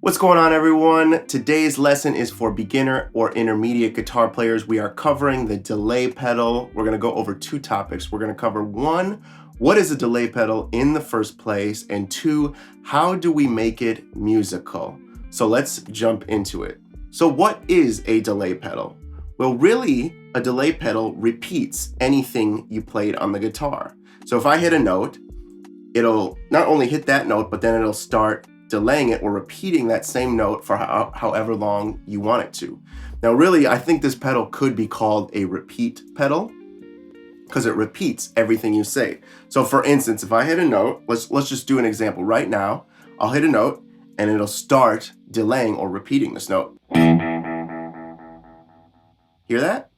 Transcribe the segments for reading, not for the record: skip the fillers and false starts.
What's going on, everyone? Today's lesson is for beginner or intermediate guitar players. We are covering the delay pedal. We're going to go over two topics. We're going to cover one, what is a delay pedal in the first place? And two, how do we make it musical? So let's jump into it. So what is a delay pedal? Well, really, a delay pedal repeats anything you played on the guitar. So if I hit a note, it'll not only hit that note, but then it'll start delaying it or repeating that same note for however long you want it to. Now, really, I think this pedal could be called a repeat pedal because it repeats everything you say. So for instance, if I hit a note, let's just do an example right now. I'll hit a note and it'll start delaying or repeating this note. Hear that?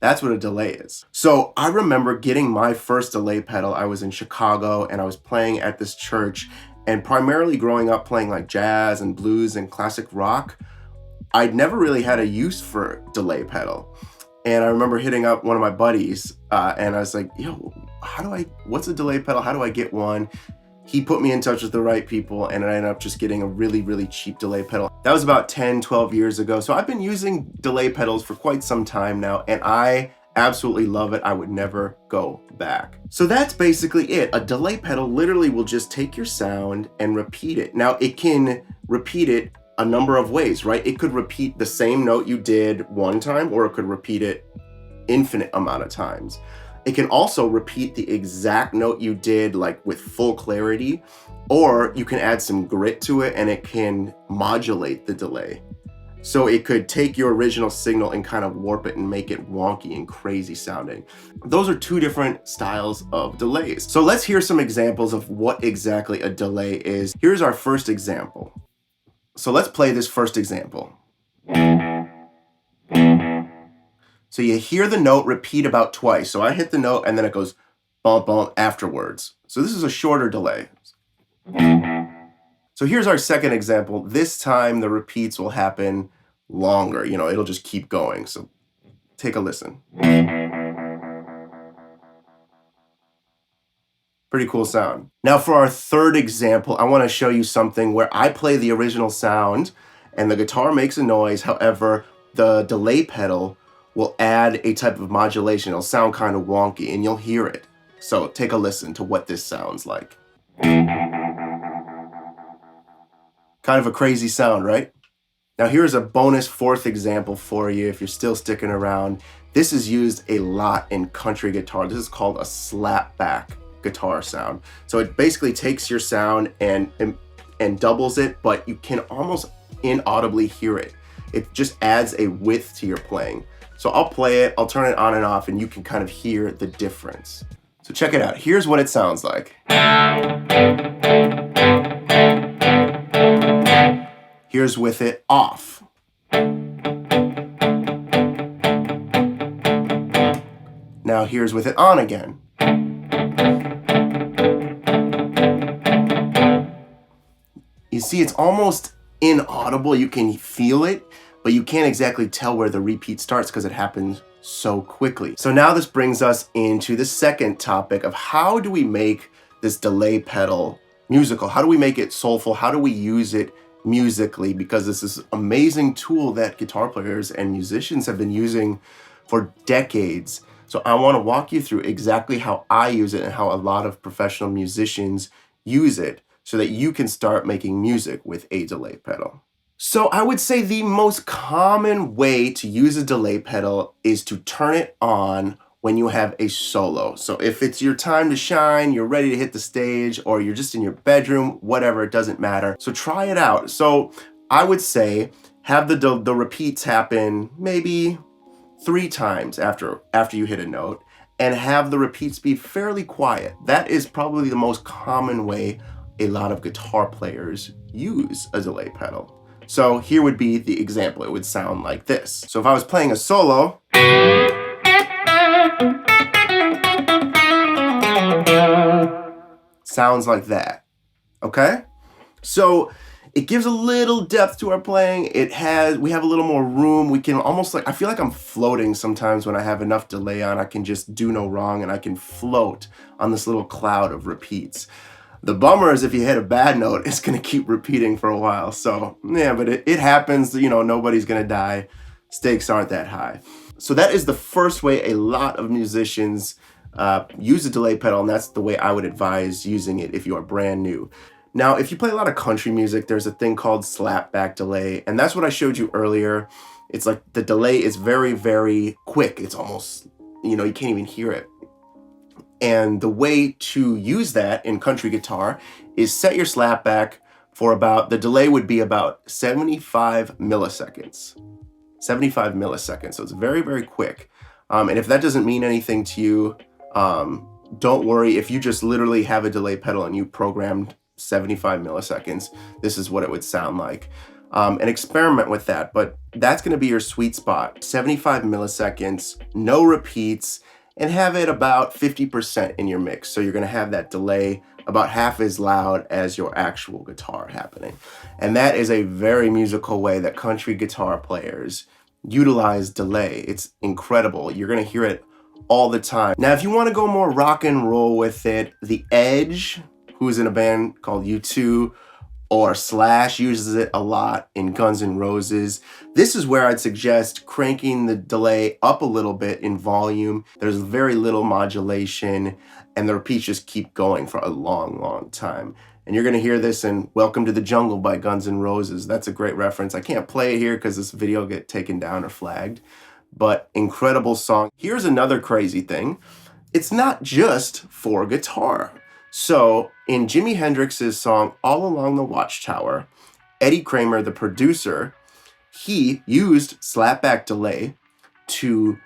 That's what a delay is. So I remember getting my first delay pedal. I was in Chicago and I was playing at this church, and primarily growing up playing like jazz and blues and classic rock, I'd never really had a use for delay pedal. And I remember hitting up one of my buddies and I was like, yo, what's a delay pedal? How do I get one? He put me in touch with the right people and I ended up just getting a really, really cheap delay pedal. That was about 10, 12 years ago. So I've been using delay pedals for quite some time now, and I absolutely love it. I would never go back. So that's basically it. A delay pedal literally will just take your sound and repeat it. Now it can repeat it a number of ways, right? It could repeat the same note you did one time, or it could repeat it infinite amount of times. It can also repeat the exact note you did, like with full clarity, or you can add some grit to it and it can modulate the delay. So it could take your original signal and kind of warp it and make it wonky and crazy sounding. Those are two different styles of delays. So let's hear some examples of what exactly a delay is. Here's our first example. So let's play this first example. So you hear the note repeat about twice. So I hit the note and then it goes bump, bump afterwards. So this is a shorter delay. So here's our second example. This time the repeats will happen longer. It'll just keep going. So take a listen. Pretty cool sound. Now for our third example, I want to show you something where I play the original sound and the guitar makes a noise. However, the delay pedal will add a type of modulation. It'll sound kind of wonky and you'll hear it. So take a listen to what this sounds like. Kind of a crazy sound, right? Now here's a bonus fourth example for you if you're still sticking around. This is used a lot in country guitar. This is called a slapback guitar sound. So it basically takes your sound and doubles it, but you can almost inaudibly hear it. It just adds a width to your playing. So I'll play it, I'll turn it on and off, and you can kind of hear the difference. So check it out. Here's what it sounds like. Here's with it off. Now here's with it on again. You see, it's almost inaudible. You can feel it, but you can't exactly tell where the repeat starts because it happens so quickly. So now this brings us into the second topic of how do we make this delay pedal musical? How do we make it soulful? How do we use it musically? Because this is an amazing tool that guitar players and musicians have been using for decades. So I want to walk you through exactly how I use it and how a lot of professional musicians use it so that you can start making music with a delay pedal. So I would say the most common way to use a delay pedal is to turn it on when you have a solo. So if it's your time to shine, you're ready to hit the stage, or you're just in your bedroom, whatever, it doesn't matter. So try it out. So I would say have the repeats happen maybe 3 times after you hit a note, and have the repeats be fairly quiet. That is probably the most common way a lot of guitar players use a delay pedal. So here would be the example. It would sound like this. So if I was playing a solo, sounds like that, okay? So it gives a little depth to our playing. We have a little more room. We can almost I feel like I'm floating sometimes when I have enough delay on. I can just do no wrong and I can float on this little cloud of repeats. The bummer is if you hit a bad note, it's going to keep repeating for a while. So yeah, but it happens, you know, nobody's going to die. Stakes aren't that high. So that is the first way a lot of musicians use a delay pedal, and that's the way I would advise using it if you are brand new. Now, if you play a lot of country music, there's a thing called slapback delay, and that's what I showed you earlier. It's like the delay is very, very quick. It's almost, you know, you can't even hear it. And the way to use that in country guitar is set your slapback for about, the delay would be about 75 milliseconds. 75 milliseconds, so it's very, very quick. And if that doesn't mean anything to you, don't worry. If you just literally have a delay pedal and you programmed 75 milliseconds, this is what it would sound like. And experiment with that, but that's going to be your sweet spot. 75 milliseconds, no repeats, and have it about 50% in your mix. So you're going to have that delay about half as loud as your actual guitar happening. And that is a very musical way that country guitar players utilize delay. It's incredible. You're going to hear it all the time. Now, if you want to go more rock and roll with it, The Edge, who's in a band called U2, or Slash uses it a lot in Guns N' Roses. This is where I'd suggest cranking the delay up a little bit in volume. There's very little modulation, and the repeats just keep going for a long, long time. And you're gonna hear this in Welcome to the Jungle by Guns N' Roses. That's a great reference. I can't play it here because this video will get taken down or flagged, but incredible song. Here's another crazy thing. It's not just for guitar. So in Jimi Hendrix's song All Along the Watchtower, Eddie Kramer, the producer, he used slapback delay to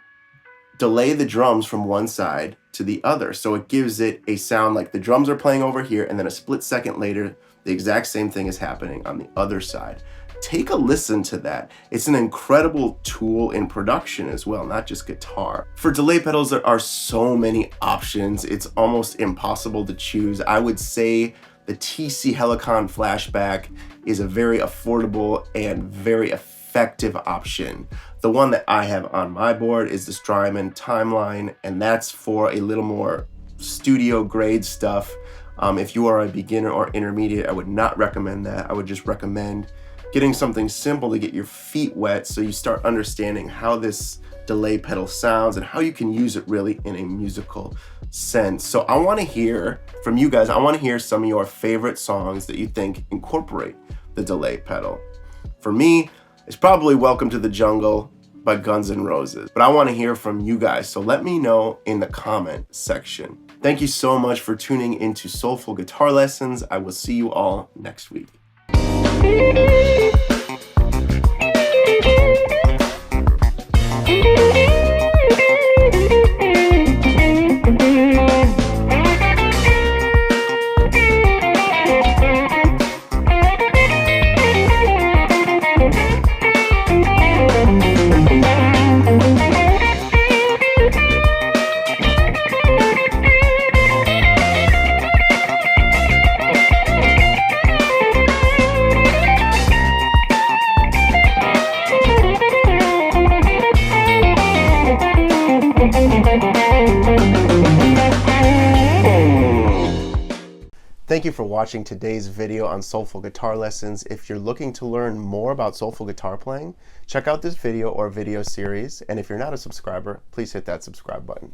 delay the drums from one side to the other. So it gives it a sound like the drums are playing over here, and then a split second later, the exact same thing is happening on the other side. Take a listen to that. It's an incredible tool in production as well, not just guitar. For delay pedals, there are so many options. It's almost impossible to choose. I would say the TC Helicon Flashback is a very affordable and very effective option. The one that I have on my board is the Strymon Timeline, and that's for a little more studio grade stuff. If you are a beginner or intermediate, I would not recommend that. I would just recommend getting something simple to get your feet wet so you start understanding how this delay pedal sounds and how you can use it really in a musical sense. So I want to hear from you guys. I want to hear some of your favorite songs that you think incorporate the delay pedal. For me, it's probably Welcome to the Jungle by Guns N' Roses, but I want to hear from you guys. So let me know in the comment section. Thank you so much for tuning into Soulful Guitar Lessons. I will see you all next week. Thank you for watching today's video on Soulful Guitar Lessons. If you're looking to learn more about soulful guitar playing, check out this video or video series. And if you're not a subscriber, please hit that subscribe button.